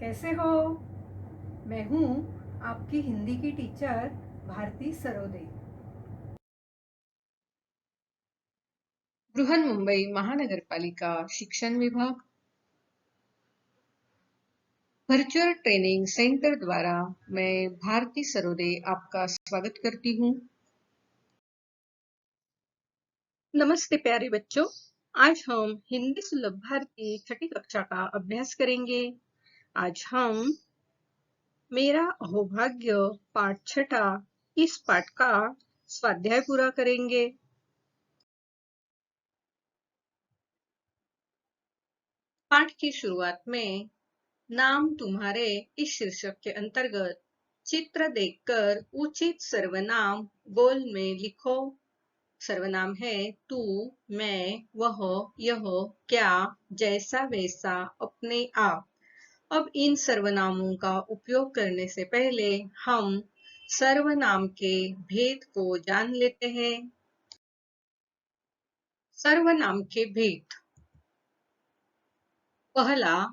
कैसे हो? मैं हूँ आपकी हिंदी की टीचर भारती सरोदे। बृहन्मुंबई महानगरपालिका शिक्षण विभाग वर्चुअल ट्रेनिंग सेंटर द्वारा मैं भारती सरोदे आपका स्वागत करती हूँ। नमस्ते प्यारे बच्चों। आज हम हिंदी सुलभ भारती छठी कक्षा का अभ्यास करेंगे। आज हम मेरा अहोभाग्य पाठ छठा इस पाठ का स्वाध्याय पूरा करेंगे। पाठ की शुरुआत में नाम तुम्हारे इस शीर्षक के अंतर्गत चित्र देखकर उचित सर्वनाम गोल में लिखो। सर्वनाम है तू, मैं, वह, यह, क्या, जैसा वैसा, अपने आप। अब इन सर्वनामों का उपयोग करने से पहले हम सर्वनाम के भेद को जान लेते हैं। सर्वनाम के भेद। पहला,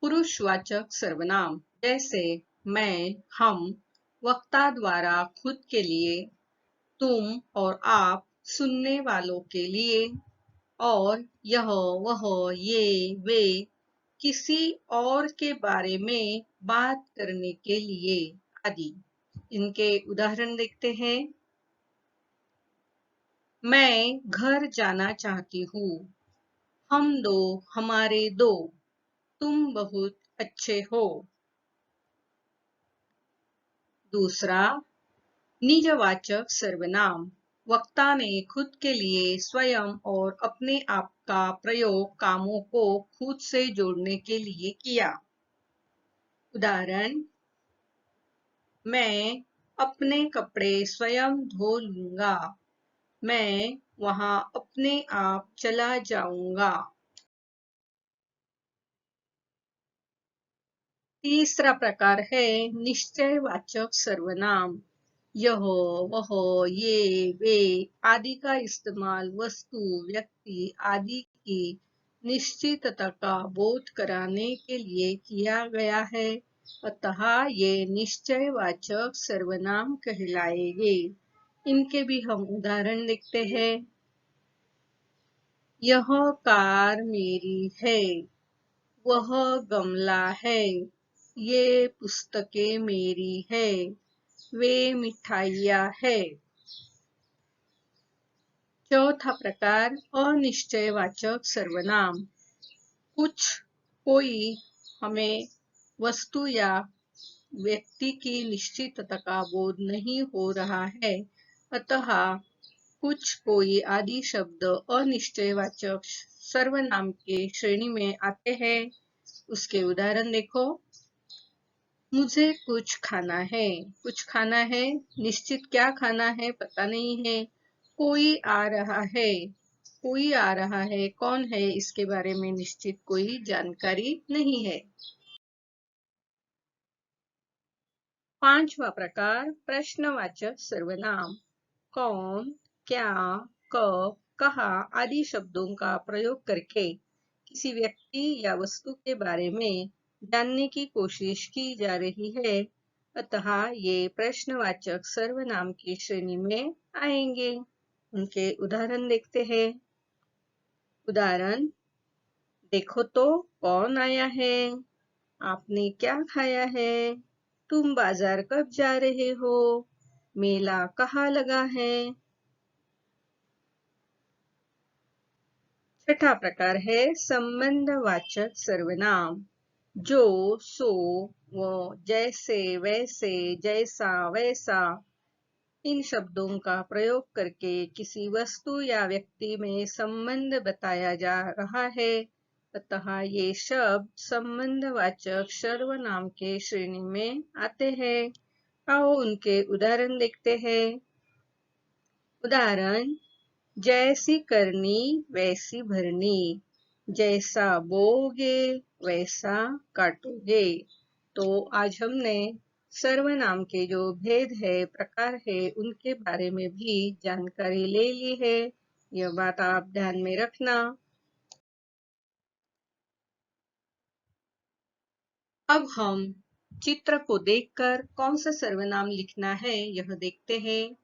पुरुषवाचक सर्वनाम जैसे मैं, हम, वक्ता द्वारा खुद के लिए, तुम और आप सुनने वालों के लिए, और यह, वह, ये, वे किसी और के बारे में बात करने के लिए आदि। इनके उदाहरण देखते हैं। मैं घर जाना चाहती हूँ। हम दो, हमारे दो, तुम बहुत अच्छे हो। दूसरा, निजवाचक सर्वनाम वक्ता ने खुद के लिए, स्वयं और अपने आप का प्रयोग कामों को खुद से जोड़ने के लिए किया। उदाहरण, मैं अपने कपड़े स्वयं धो लूंगा। मैं वहां अपने आप चला जाऊंगा। तीसरा प्रकार है निश्चयवाचक सर्वनाम। यह, वह, ये, वे आदि का इस्तेमाल वस्तु, व्यक्ति आदि की निश्चितता का बोध कराने के लिए किया गया है, अतः ये निश्चयवाचक सर्वनाम कहलाएंगे। इनके भी हम उदाहरण देखते हैं। यह कार मेरी है। वह गमला है। ये पुस्तकें मेरी है। वे मिठाइयाँ है। चौथा प्रकार अनिश्चयवाचक सर्वनाम। कुछ, कोई हमें वस्तु या व्यक्ति की निश्चितता का बोध नहीं हो रहा है, अतः कुछ, कोई आदि शब्द अनिश्चयवाचक सर्वनाम के श्रेणी में आते हैं। उसके उदाहरण देखो। मुझे कुछ खाना है। कुछ खाना है, निश्चित क्या खाना है पता नहीं है। कोई आ रहा है। कोई आ रहा है, कौन है इसके बारे में निश्चित कोई जानकारी नहीं है। पांचवा प्रकार प्रश्नवाचक सर्वनाम। कौन, क्या, कब, कहा आदि शब्दों का प्रयोग करके किसी व्यक्ति या वस्तु के बारे में जानने की कोशिश की जा रही है, अतः ये प्रश्नवाचक सर्वनाम की श्रेणी में आएंगे। उनके उदाहरण देखते हैं। उदाहरण, देखो तो कौन आया है। आपने क्या खाया है। तुम बाजार कब जा रहे हो। मेला कहाँ लगा है। छठा प्रकार है संबंधवाचक सर्वनाम। जो, सो, वो, जैसे, वैसे, जैसा, वैसा इन शब्दों का प्रयोग करके किसी वस्तु या व्यक्ति में संबंध बताया जा रहा है, अतः ये शब्द संबंधवाचक सर्वनाम के श्रेणी में आते हैं। आओ उनके उदाहरण देखते हैं। उदाहरण, जैसी करनी वैसी भरनी। जैसा बोओगे वैसा काटोगे। तो आज हमने सर्वनाम के जो भेद है, प्रकार है, उनके बारे में भी जानकारी ले ली है। यह बात आप ध्यान में रखना। अब हम चित्र को देखकर कौन सा सर्वनाम लिखना है यह देखते हैं।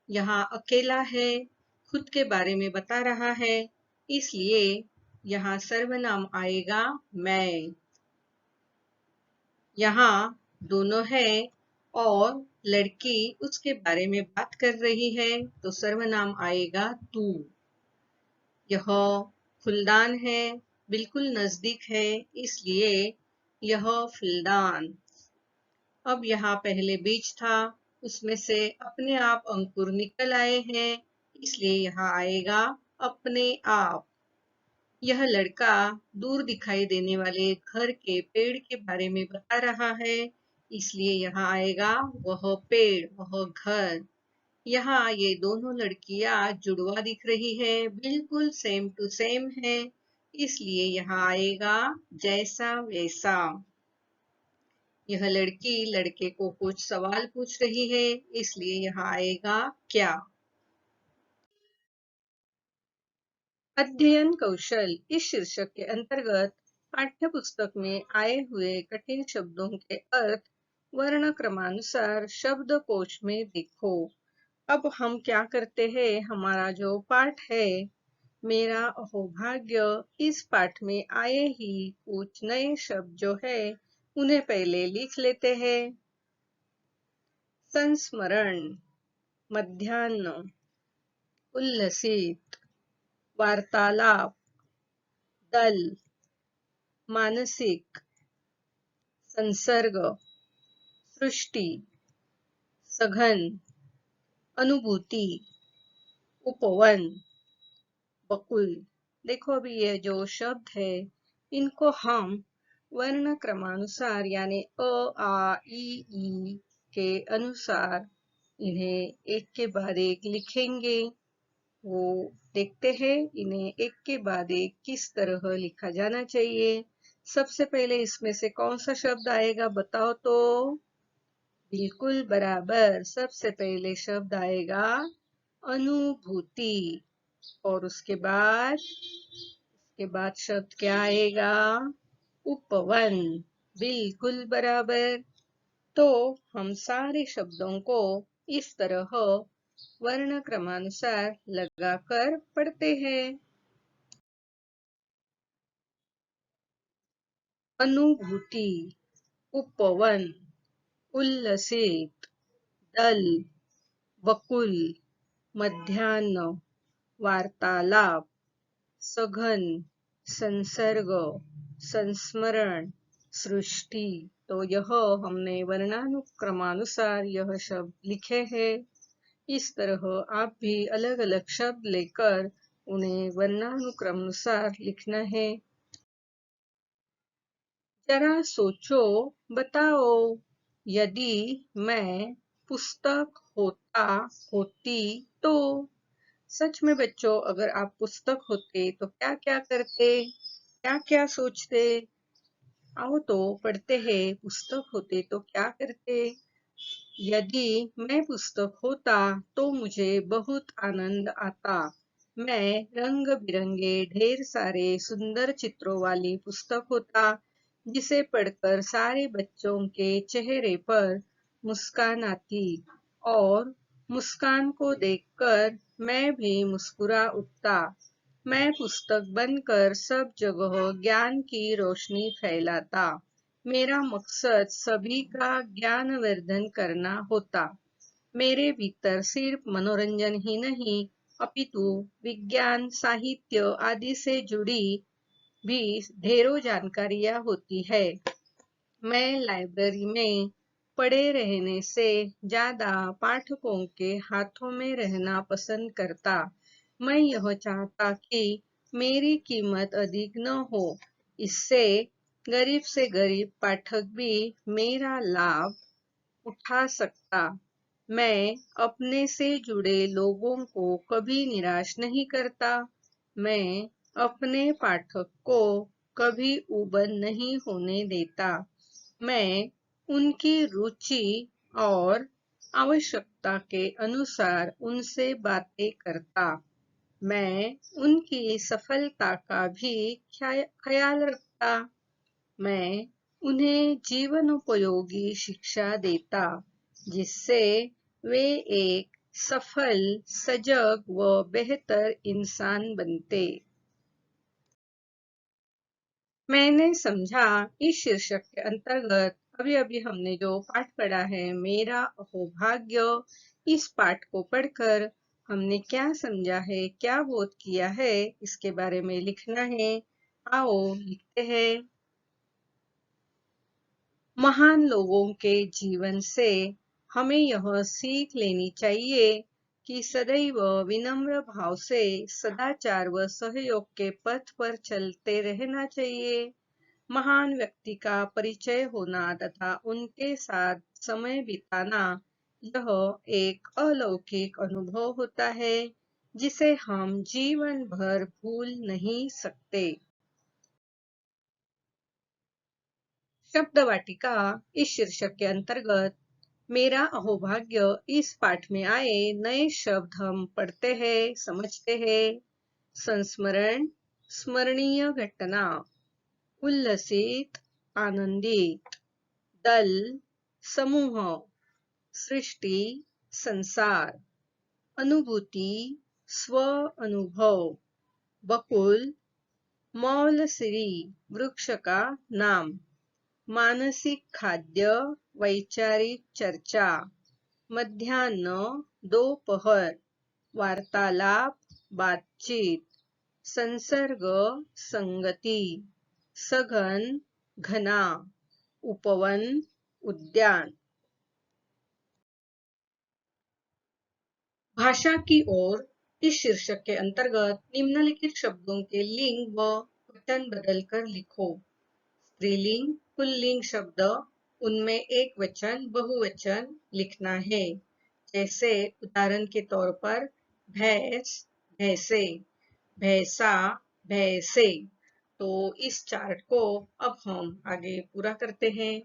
यहाँ अकेला है, खुद के बारे में बता रहा है, इसलिए यहाँ सर्वनाम आएगा मैं। यहाँ दोनों है और लड़की उसके बारे में बात कर रही है तो सर्वनाम आएगा तू। यह फूलदान है, बिल्कुल नजदीक है, इसलिए यह फूलदान। अब यहाँ पहले बीज था, उसमें से अपने आप अंकुर निकल आए हैं, इसलिए यहाँ आएगा अपने आप। यह लड़का दूर दिखाई देने वाले घर के पेड़ के बारे में बता रहा है, इसलिए यहाँ आएगा वह पेड़, वह घर। यहाँ ये दोनों लड़कियां जुड़वा दिख रही है, बिल्कुल सेम टू सेम है, इसलिए यहाँ आएगा जैसा वैसा। यह लड़की लड़के को कुछ सवाल पूछ रही है, इसलिए यहाँ आएगा क्या। अध्ययन कौशल इस शीर्षक के अंतर्गत पाठ्य पुस्तक में आए हुए कठिन शब्दों के अर्थ वर्ण क्रमानुसार शब्दकोश में देखो। अब हम क्या करते हैं, हमारा जो पाठ है मेरा अहोभाग्य, इस पाठ में आए ही कुछ नए शब्द जो है उन्हें पहले लिख लेते हैं। संस्मरण, मध्याह्न, उल्लसित, वार्तालाप, दल, मानसिक, संसर्ग, सृष्टि, सघन, अनुभूति, उपवन, बकुल। देखो अभी ये जो शब्द है इनको हम वर्ण क्रमानुसार यानी अ आ ई के अनुसार इन्हें एक के बाद एक लिखेंगे। वो देखते हैं इन्हें एक के बाद एक किस तरह लिखा जाना चाहिए। सबसे पहले इसमें से कौन सा शब्द आएगा बताओ तो। बिल्कुल बराबर, सबसे पहले शब्द आएगा अनुभूति और उसके बाद शब्द क्या आएगा, उपवन। बिल्कुल बराबर। तो हम सारे शब्दों को इस तरह वर्ण क्रमानुसार लगाकर पढ़ते हैं। अनुभूति, उपवन, उल्लसित, दल, वकुल, मध्याह्न, वार्तालाप, सघन, संसर्ग, संस्मरण, सृष्टि। तो यह हमने वर्णानुक्रमानुसार यह शब्द लिखे हैं। इस तरह आप भी अलग अलग शब्द लेकर उन्हें वर्णानुक्रमानुसार लिखना है। जरा सोचो, बताओ, यदि मैं पुस्तक होती तो। सच में बच्चों, अगर आप पुस्तक होते तो क्या क्या करते, क्या क्या सोचते। आओ तो पढ़ते हैं, पुस्तक होते तो क्या करते। यदि मैं पुस्तक होता तो मुझे बहुत आनंद आता। मैं रंग बिरंगे ढेर सारे सुंदर चित्रों वाली पुस्तक होता जिसे पढ़कर सारे बच्चों के चेहरे पर मुस्कान आती और मुस्कान को देखकर मैं भी मुस्कुरा उठता। मैं पुस्तक बनकर सब जगह ज्ञान की रोशनी फैलाता। मेरा मकसद सभी का ज्ञानवर्धन करना होता। मेरे भीतर सिर्फ मनोरंजन ही नहीं अपितु विज्ञान, साहित्य आदि से जुड़ी भी ढेरों जानकारियां होती है। मैं लाइब्रेरी में पड़े रहने से ज्यादा पाठकों के हाथों में रहना पसंद करता। मैं यह चाहता कि मेरी कीमत अधिक न हो, इससे गरीब से गरीब पाठक भी मेरा लाभ उठा सकता। मैं अपने से जुड़े लोगों को कभी निराश नहीं करता। मैं अपने पाठक को कभी उबन नहीं होने देता। मैं उनकी रुचि और आवश्यकता के अनुसार उनसे बातें करता। मैं उनकी सफलता का भी ख्याल रखता। मैं उन्हें जीवनोपयोगी शिक्षा देता, जिससे वे एक सफल, सजग व बेहतर इंसान बनते। मैंने समझा इस शीर्षक के अंतर्गत अभी अभी हमने जो पाठ पढ़ा है, मेरा अहोभाग्य, इस पाठ को पढ़कर हमने क्या समझा है, क्या बोध किया है, इसके बारे में लिखना है। आओ लिखते हैं। महान लोगों के जीवन से हमें यह सीख लेनी चाहिए कि सदैव विनम्र भाव से सदाचार व सहयोग के पथ पर चलते रहना चाहिए। महान व्यक्ति का परिचय होना तथा उनके साथ समय बिताना यह एक अलौकिक अनुभव होता है, जिसे हम जीवन भर भूल नहीं सकते। शब्द वाटिका इस शीर्षक के अंतर्गत मेरा अहोभाग्य इस पाठ में आए नए शब्द हम पढ़ते हैं, समझते हैं। संस्मरण, स्मरणीय घटना, उल्लसित, आनंदित, दल, समूह, सृष्टि, संसार, अनुभूति, स्व अनुभव, बकुल, मौलसिरी, वृक्ष का नाम, मानसिक खाद्य, वैचारिक चर्चा, मध्याह्न, दोपहर, वार्तालाप, बातचीत, संसर्ग, संगति, सघन, घना, उपवन, उद्यान। भाषा की ओर इस शीर्षक के अंतर्गत निम्नलिखित शब्दों के लिंग व वचन बदलकर लिखो। स्त्रीलिंग, पुल्लिंग शब्द, उनमें एक वचन, बहुवचन लिखना है। जैसे उदाहरण के तौर पर भैंस, भैंसे, भैंसा, भैंसे। तो इस चार्ट को अब हम आगे पूरा करते हैं।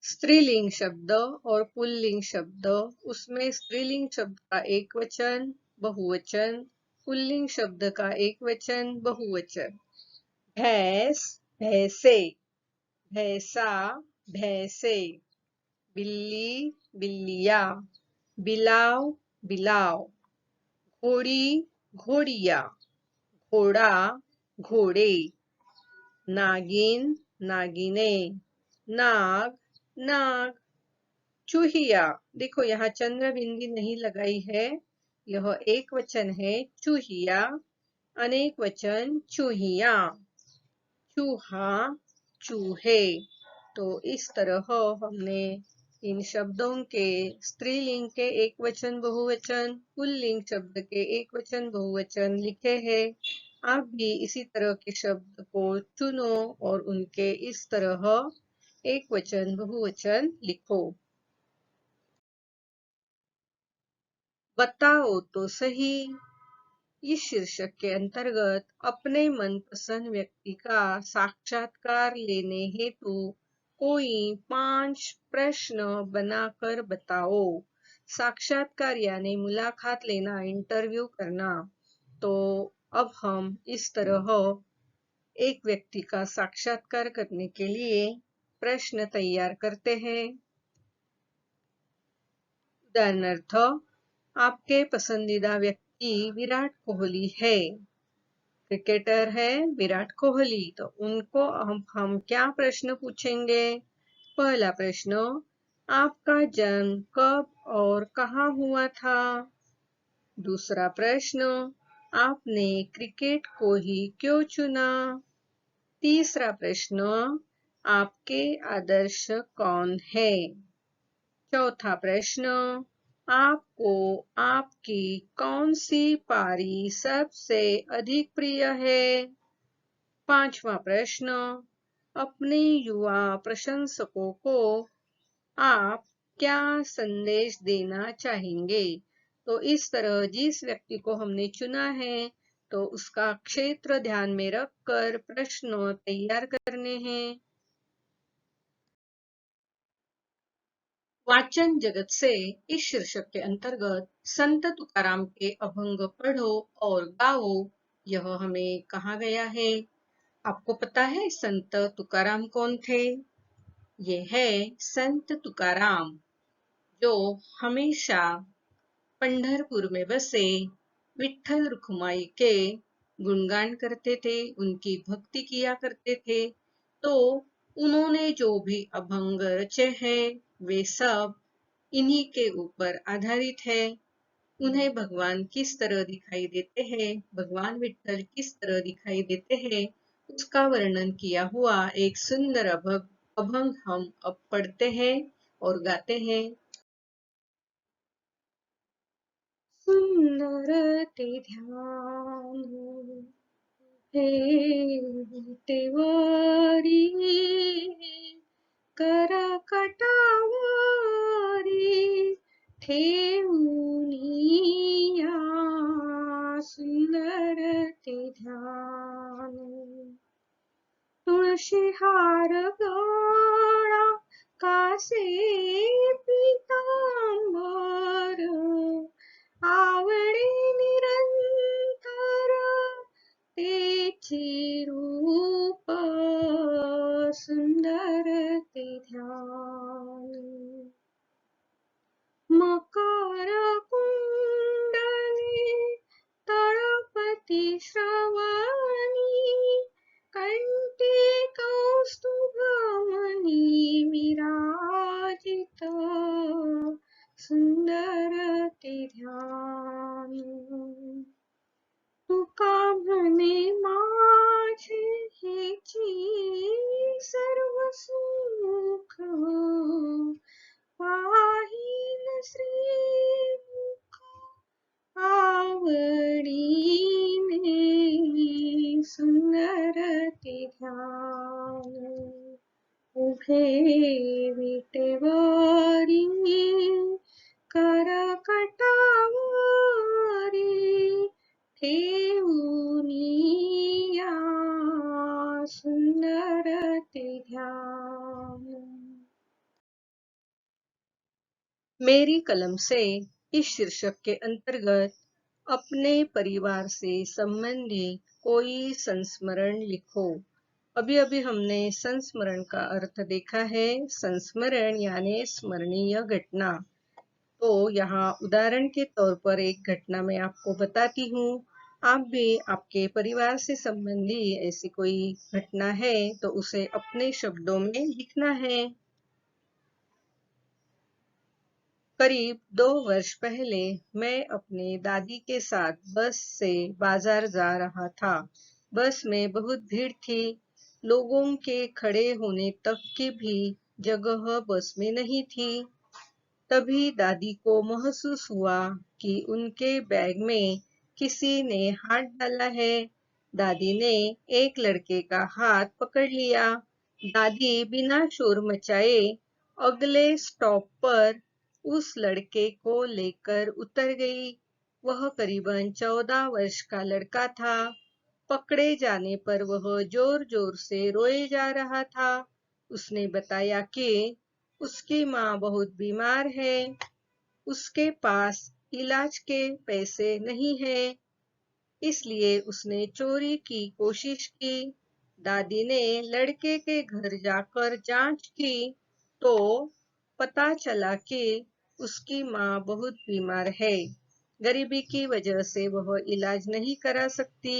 स्त्रीलिंग शब्द और पुल्लिंग शब्द, उसमें स्त्रीलिंग शब्द का एक वचन, बहुवचन, पुल्लिंग शब्द का एक वचन, बहुवचन। भैंस, भैंसे, भैंसा, भैंसे, बिल्ली, बिल्लिया, बिलाव, बिलाव, घोड़ी, घोड़िया, घोड़ा, घोड़े, नागिन, नागिने, नाग, नाग, चूहिया। देखो यहाँ चंद्र बिंदी नहीं लगाई है, यह एक वचन है चूहिया, अनेक वचन चूहिया, चूहा, चूहे। तो इस तरह हमने इन शब्दों के स्त्रीलिंग के एक वचन, बहुवचन, पुल्लिंग शब्द के एक वचन, बहुवचन लिखे हैं। आप भी इसी तरह के शब्द को चुनो और उनके इस तरह एक वचन, बहुवचन लिखो। बताओ तो सही इस शीर्षक के अंतर्गत अपने मनपसंद व्यक्ति का साक्षात्कार लेने हेतु कोई 5 प्रश्न बनाकर बताओ। साक्षात्कार यानी मुलाकात लेना, इंटरव्यू करना। तो अब हम इस तरह एक व्यक्ति का साक्षात्कार करने के लिए प्रश्न तैयार करते हैं। उदाहरणार्थ, आपके पसंदीदा व्यक्ति विराट कोहली है, क्रिकेटर है विराट कोहली। तो उनको हम क्या प्रश्न पूछेंगे? पहला प्रश्न, आपका जन्म कब और कहाँ हुआ था? दूसरा प्रश्न, आपने क्रिकेट को ही क्यों चुना? तीसरा प्रश्न, आपके आदर्श कौन है? चौथा प्रश्न, आपको आपकी कौन सी पारी सबसे अधिक प्रिय है? पांचवा प्रश्न, अपने युवा प्रशंसकों को आप क्या संदेश देना चाहेंगे? तो इस तरह जिस व्यक्ति को हमने चुना है, तो उसका क्षेत्र ध्यान में रखकर प्रश्न तैयार करने हैं। वाचन जगत से इस शीर्षक के अंतर्गत संत तुकाराम के अभंग पढ़ो और गाओ, यह हमें कहा गया है। आपको पता है संत तुकाराम कौन थे? ये है संत तुकाराम, जो हमेशा पंढरपुर में बसे विठ्ठल रुक्माई के गुणगान करते थे, उनकी भक्ति किया करते थे। तो उन्होंने जो भी अभंग रचे हैं वे सब इन्हीं के ऊपर आधारित है। उन्हें भगवान किस तरह दिखाई देते हैं, भगवान विठ्ठल किस तरह दिखाई देते हैं, उसका वर्णन किया हुआ एक सुंदर अभंग हम अब पढ़ते हैं और गाते हैं। सुंदर ते ध्यान हे तेवरी कर कटावरी ठेवूनिया सुंदर ते ध्यान तुळशी हार गळा कासे पीतांबर आवडे निरंतर तेची रूप सुंदर ते ध्यान मकर कुंडले तळपती श्रवणी कंठी कौस्तुभमणी विराजित सुंदर ते ध्यान तुका म्हणे माझे हेची सर्व सुख पाहिन श्रीमुख आवडीने सुंदर ते ध्यान उभे विटेवरी कर कटावरी ठेवूनिया सुंदर ते ध्यान। मेरी कलम से इस शीर्षक के अंतर्गत अपने परिवार से संबंधित कोई संस्मरण लिखो। अभी अभी हमने संस्मरण का अर्थ देखा है। संस्मरण यानी स्मरणीय घटना। तो यहाँ उदाहरण के तौर पर एक घटना मैं आपको बताती हूँ। आप भी आपके परिवार से संबंधी ऐसी कोई घटना है तो उसे अपने शब्दों में लिखना है। करीब 2 वर्ष पहले मैं अपने दादी के साथ बस से बाजार जा रहा था। बस में बहुत भीड़ थी। लोगों के खड़े होने तक की भी जगह बस में नहीं थी। तभी दादी को महसूस हुआ कि उनके बैग में किसी ने हाथ डाला है। दादी ने एक लड़के का हाथ पकड़ लिया। दादी बिना शोर मचाए अगले स्टॉप पर उस लड़के को लेकर उतर गई। वह करीबन 14 वर्ष का लड़का था। पकड़े जाने पर वह जोर जोर से रोए जा रहा था। उसने बताया कि उसकी माँ बहुत बीमार है, उसके पास इलाज के पैसे नहीं है, इसलिए उसने चोरी की कोशिश की। दादी ने लड़के के घर जाकर जांच की तो पता चला कि उसकी माँ बहुत बीमार है। गरीबी की वजह से वह इलाज नहीं करा सकती।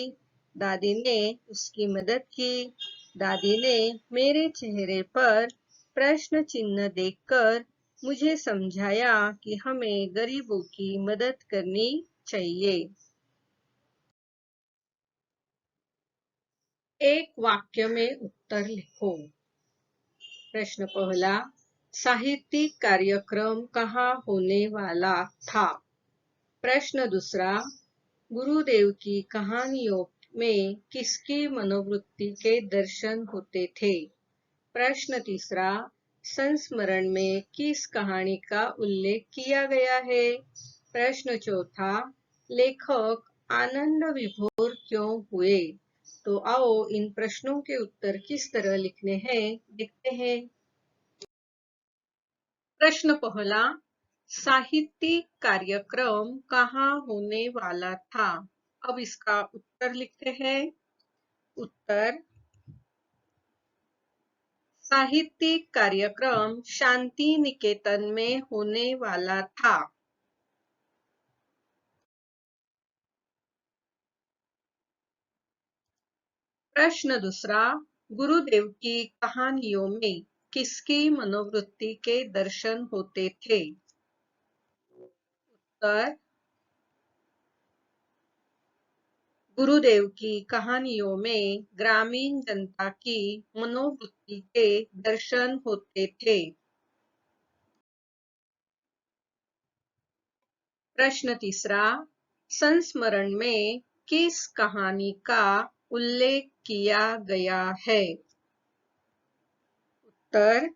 दादी ने उसकी मदद की। दादी ने मेरे चेहरे पर प्रश्न चिन्ह देखकर मुझे समझाया कि हमें गरीबों की मदद करनी चाहिए। एक वाक्य में उत्तर लिखो। प्रश्न पहला, साहित्यिक कार्यक्रम कहाँ होने वाला था? प्रश्न दूसरा, गुरुदेव की कहानियों में किसकी मनोवृत्ति के दर्शन होते थे? प्रश्न तीसरा, संस्मरण में किस कहानी का उल्लेख किया गया है? प्रश्न चौथा, लेखक आनंद विभोर क्यों हुए? तो आओ इन प्रश्नों के उत्तर किस तरह लिखने हैं देखते हैं। प्रश्न पहला, साहित्यिक कार्यक्रम कहाँ होने वाला था? अब इसका उत्तर लिखते हैं। उत्तर, साहित्यिक कार्यक्रम शांति निकेतन में होने वाला था। प्रश्न दूसरा, गुरुदेव की कहानियों में किसकी मनोवृत्ति के दर्शन होते थे? उत्तर, गुरुदेव की कहानियों में ग्रामीण जनता की मनोवृत्ति के दर्शन होते थे। प्रश्न तीसरा, संस्मरण में किस कहानी का उल्लेख किया गया है? उत्तर,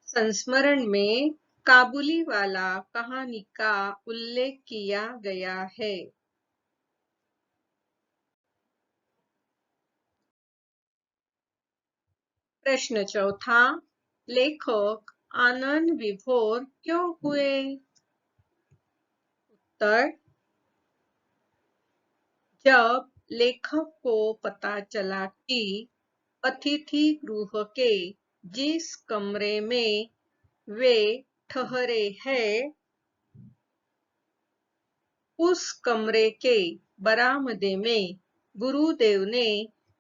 संस्मरण में काबुलीवाला कहानी का उल्लेख किया गया है। प्रश्न चौथा, लेखक आनंद विभोर क्यों हुए? उत्तर, जब लेखक को पता चला कि अतिथि गृह के जिस कमरे में वे ठहरे हैं, उस कमरे के बरामदे में गुरुदेव ने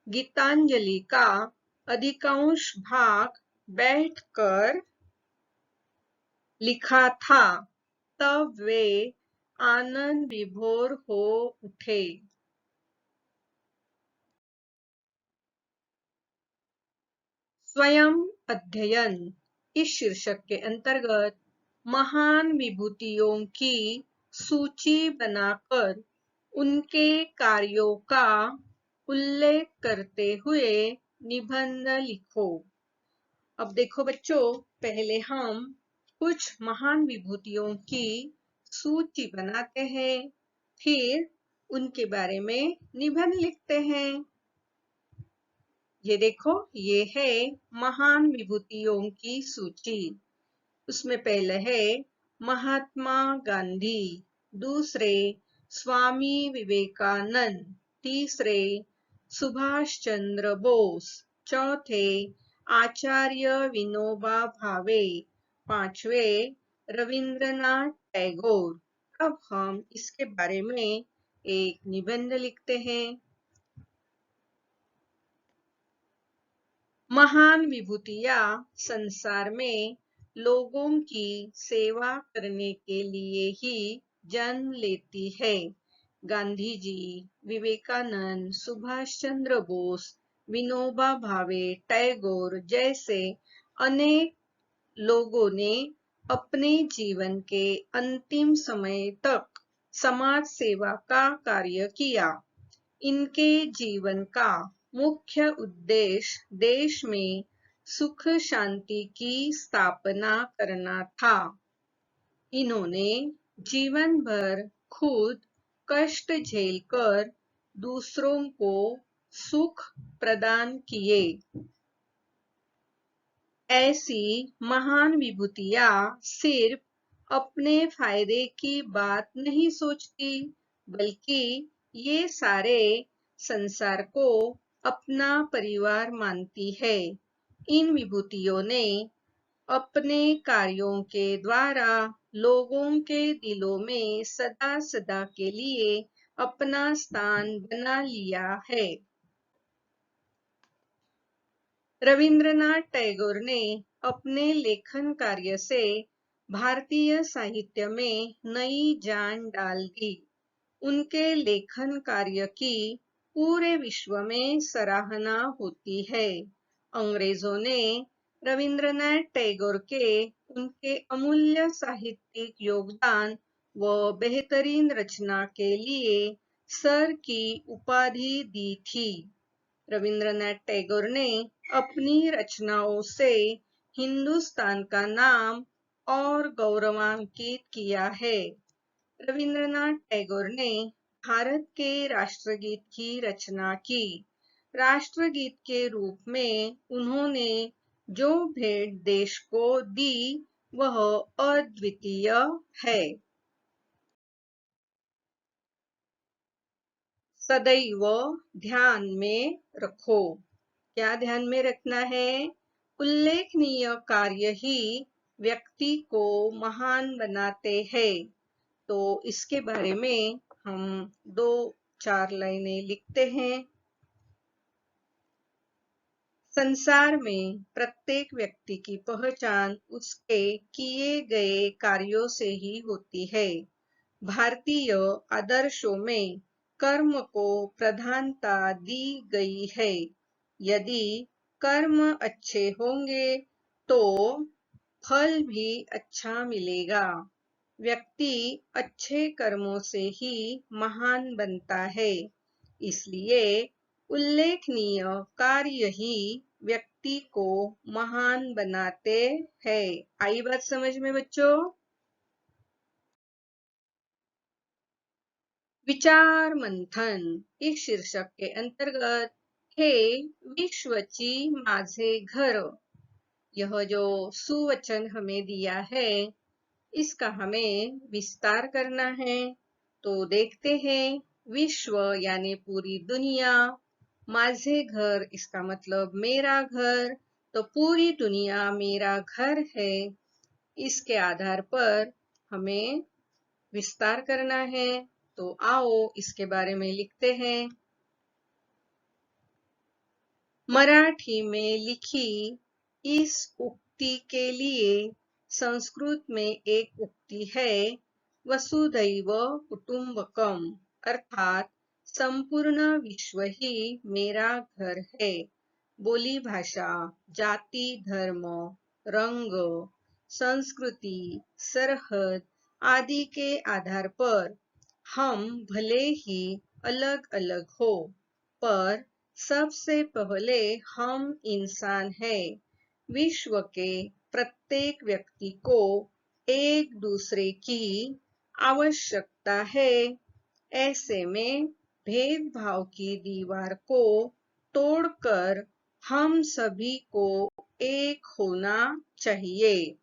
गीतांजलि का अधिकांश भाग बैठकर लिखा था, तब वे आनंद विभोर हो उठे। स्वयं अध्ययन इस शीर्षक के अंतर्गत महान विभूतियों की सूची बनाकर उनके कार्यों का उल्लेख करते हुए निबंध लिखो। अब देखो बच्चों, पहले हम कुछ महान विभूतियों की सूची बनाते हैं, फिर उनके बारे में निबंध लिखते हैं। ये देखो, ये है महान विभूतियों की सूची। उसमें पहले है महात्मा गांधी, दूसरे स्वामी विवेकानंद, तीसरे सुभाष चंद्र बोस, चौथे आचार्य विनोबा भावे, पांचवे रविंद्रनाथ टैगोर। अब हम इसके बारे में एक निबंध लिखते हैं। महान विभूतियां संसार में लोगों की सेवा करने के लिए ही जन्म लेती है। गांधी जी, विवेकानंद, सुभाष चंद्र बोस, विनोबा भावे, टैगोर जैसे अनेक लोगों ने अपने जीवन के अंतिम समय तक समाज सेवा का कार्य किया। इनके जीवन का मुख्य उद्देश्य देश में सुख शांति की स्थापना करना था। इन्होंने जीवन भर खुद कष्ट झेलकर दूसरों को सुख प्रदान किए। ऐसी महान विभूतियां सिर्फ अपने फायदे की बात नहीं सोचती, बल्कि ये सारे संसार को अपना परिवार मानती है। इन विभूतियों ने अपने कार्यों के द्वारा लोगों के दिलों में सदा सदा के लिए अपना स्थान बना लिया है। रविंद्रनाथ टैगोर ने अपने लेखन कार्य से भारतीय साहित्य में नई जान डाल दी। उनके लेखन कार्य की पूरे विश्व में सराहना होती है। अंग्रेजों ने रविंद्रनाथ टैगोर के उनके अमूल्य साहित्यिक योगदान व बेहतरीन रचना के लिए सर की उपाधि दी थी। रविंद्रनाथ टैगोर ने अपनी रचनाओं से हिंदुस्तान का नाम और गौरवान्वित किया है। रविंद्रनाथ टैगोर ने भारत के राष्ट्रगीत की रचना की। राष्ट्रगीत के रूप में उन्होंने जो भेंट देश को दी वह अद्वितीय है। सदैव ध्यान में रखो। क्या ध्यान में रखना है? उल्लेखनीय कार्य ही व्यक्ति को महान बनाते हैं। तो इसके बारे में हम 2-4 लाइनें लिखते हैं। संसार में प्रत्येक व्यक्ति की पहचान उसके किए गए कार्यों से ही होती है। भारतीय आदर्शों में कर्म को प्रधानता दी गई है। यदि कर्म अच्छे होंगे तो फल भी अच्छा मिलेगा। व्यक्ति अच्छे कर्मों से ही महान बनता है। इसलिए उल्लेखनीय कार्य ही व्यक्ति को महान बनाते हैं। आई बात समझ में बच्चों? विचार मंथन इस शीर्षक के अंतर्गत हे विश्वची माझे घर, यह जो सुवचन हमें दिया है इसका हमें विस्तार करना है। तो देखते हैं। विश्व यानी पूरी दुनिया, माझे घर इसका मतलब मेरा घर, तो पूरी दुनिया मेरा घर है। इसके आधार पर हमें विस्तार करना है। तो आओ इसके बारे में लिखते हैं। मराठी में लिखी इस उक्ति के लिए संस्कृत में एक उक्ति है, वसुधैव कुटुंबकम, अर्थात संपूर्ण विश्व ही मेरा घर है। बोली भाषा, जाति धर्म, रंग, संस्कृति, सरहद आदि के आधार पर हम भले ही अलग अलग हो, पर सबसे पहले हम इंसान हैं। विश्व के प्रत्येक व्यक्ति को एक दूसरे की आवश्यकता है। ऐसे में भेदभाव की दीवार को तोड़कर हम सभी को एक होना चाहिए।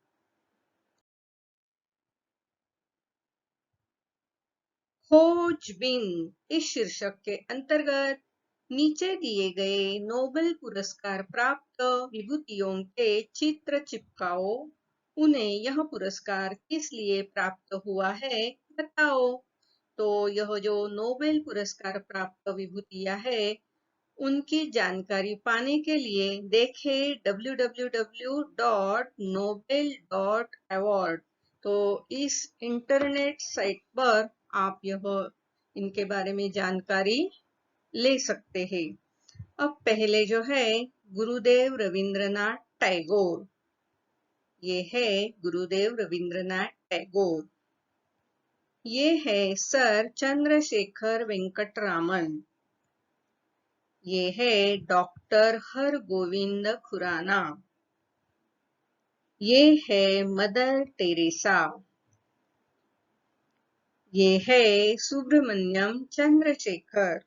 खोजबीन इस शीर्षक के अंतर्गत नीचे दिए गए नोबेल पुरस्कार प्राप्त विभूतियों के चित्र चिपकाओ। उन्हें यह पुरस्कार किस लिए प्राप्त हुआ है बताओ। तो यह जो नोबेल पुरस्कार प्राप्त विभूतियां है उनकी जानकारी पाने के लिए देखें www.nobel.award। तो इस इंटरनेट साइट पर आप इनके बारे में जानकारी ले सकते हैं। अब पहले जो है गुरुदेव रविंद्रनाथ टैगोर, ये है गुरुदेव रविंद्रनाथ टैगोर। ये है सर चंद्रशेखर वेंकट रामन। ये है डॉक्टर हरगोविंद खुराना। ये है मदर टेरेसा। ये है सुब्रमण्यम चंद्रशेखर।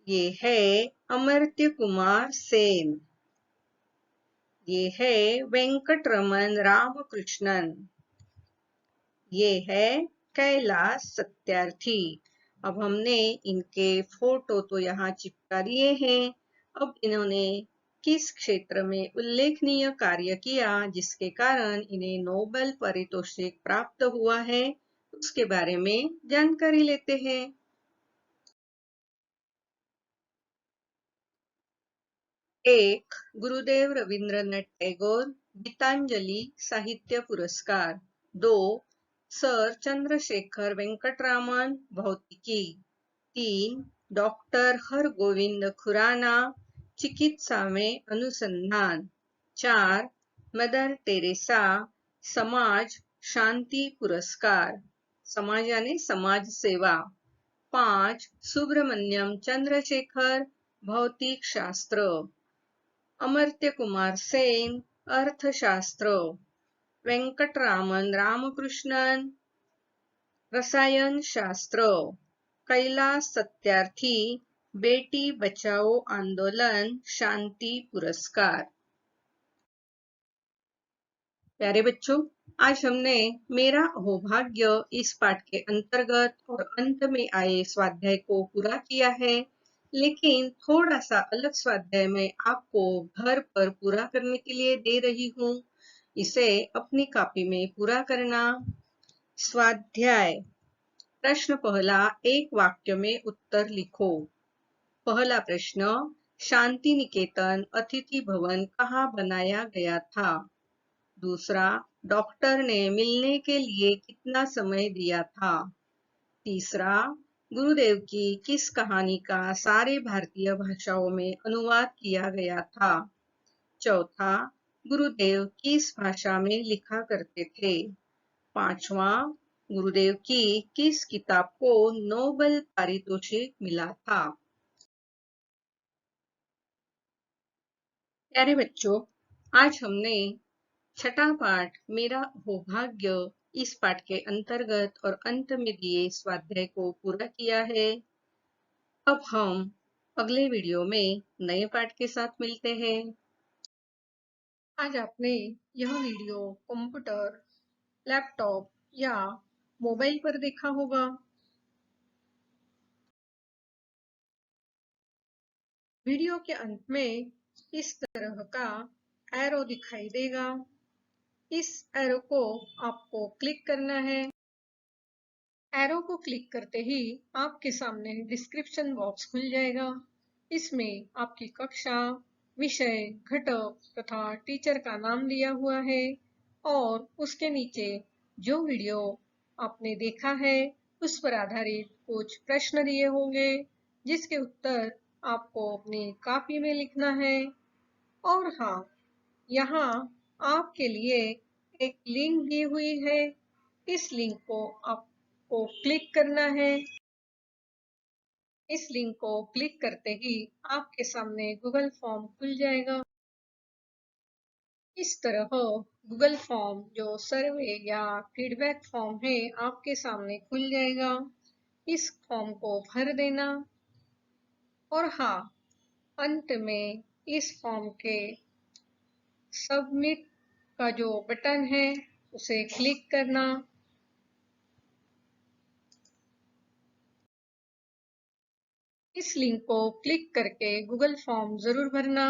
ये है अमर्त्य कुमार सेन। ये है वेंकटरमन रामकृष्णन। ये है कैलाश सत्यार्थी। अब हमने इनके फोटो तो यहाँ चिपका दिए हैं। अब इन्होंने किस क्षेत्र में उल्लेखनीय कार्य किया जिसके कारण इन्हें नोबेल पारितोषिक प्राप्त हुआ है, उसके बारे में जानकारी लेते हैं। एक, गुरुदेव रविंद्रनाथ टैगोर गीतांजलि साहित्य पुरस्कार। 2, सर चंद्रशेखर वेंकटरामन भौतिकी। 3, डॉक्टर हरगोविंद खुराना चिकित्सा में अनुसंधान। 4, मदर टेरेसा समाज शांति पुरस्कार, समाज यानी समाज सेवा। 5, सुब्रमण्यम चंद्रशेखर भौतिक शास्त्र। अमर्त्य कुमार सेन अर्थशास्त्र। वेंकटरामन रामकृष्णन रसायन शास्त्र। कैलाश सत्यार्थी बेटी बचाओ आंदोलन शांति पुरस्कार। प्यारे बच्चों, आज हमने मेरा अहोभाग्य इस पाठ के अंतर्गत और अंत में आए स्वाध्याय को पूरा किया है। लेकिन थोड़ा सा अलग स्वाध्याय मैं आपको घर पर पूरा करने के लिए दे रही हूँ। इसे अपनी कॉपी में पूरा करना। स्वाध्याय प्रश्न पहला, एक वाक्य में उत्तर लिखो। पहला प्रश्न, शांति निकेतन अतिथि भवन कहाँ बनाया गया था? दूसरा, डॉक्टर ने मिलने के लिए कितना समय दिया था? तीसरा, गुरुदेव की किस कहानी का सारे भारतीय भाषाओं में अनुवाद किया गया था? चौथा, गुरुदेव किस भाषा में लिखा करते थे? पांचवा, गुरुदेव की किस किताब को नोबेल पारितोषिक मिला था? प्यारे बच्चों, आज हमने छठा पाठ मेरा सौभाग्य इस पाठ के अंतर्गत और अंत में दिए स्वाध्याय को पूरा किया है। अब हम अगले वीडियो में नए पाठ के साथ मिलते हैं। आज आपने यह वीडियो कंप्यूटर, लैपटॉप या मोबाइल पर देखा होगा। वीडियो के अंत में इस तरह का एरो दिखाई देगा। इस एरो को आपको क्लिक करना है। एरो को क्लिक करते ही आपके सामने डिस्क्रिप्शन बॉक्स खुल जाएगा। इसमें आपकी कक्षा, विषय, घटक तथा टीचर का नाम दिया हुआ है और उसके नीचे जो वीडियो आपने देखा है उस पर आधारित कुछ प्रश्न दिए होंगे, जिसके उत्तर आपको अपनी कॉपी में लिखना है। और हाँ, यहाँ आपके लिए एक लिंक दी हुई है। इस लिंक को आपको क्लिक करना है। इस लिंक को क्लिक करते ही आपके सामने गूगल फॉर्म खुल जाएगा। इस तरह गूगल फॉर्म जो सर्वे या फीडबैक फॉर्म है आपके सामने खुल जाएगा। इस फॉर्म को भर देना और हाँ, अंत में इस फॉर्म के सबमिट का जो बटन है उसे क्लिक करना। इस लिंक को क्लिक करके गूगल फॉर्म जरूर भरना।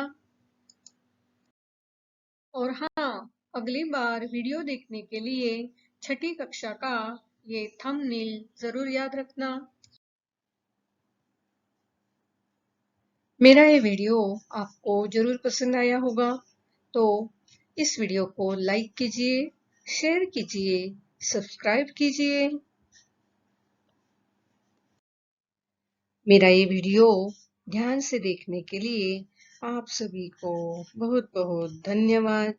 और हाँ, अगली बार वीडियो देखने के लिए छठी कक्षा का ये थंबनेल जरूर याद रखना। मेरा ये वीडियो आपको जरूर पसंद आया होगा, तो इस वीडियो को लाइक कीजिए, शेयर कीजिए, सब्सक्राइब कीजिए। मेरा ये वीडियो ध्यान से देखने के लिए आप सभी को बहुत बहुत धन्यवाद।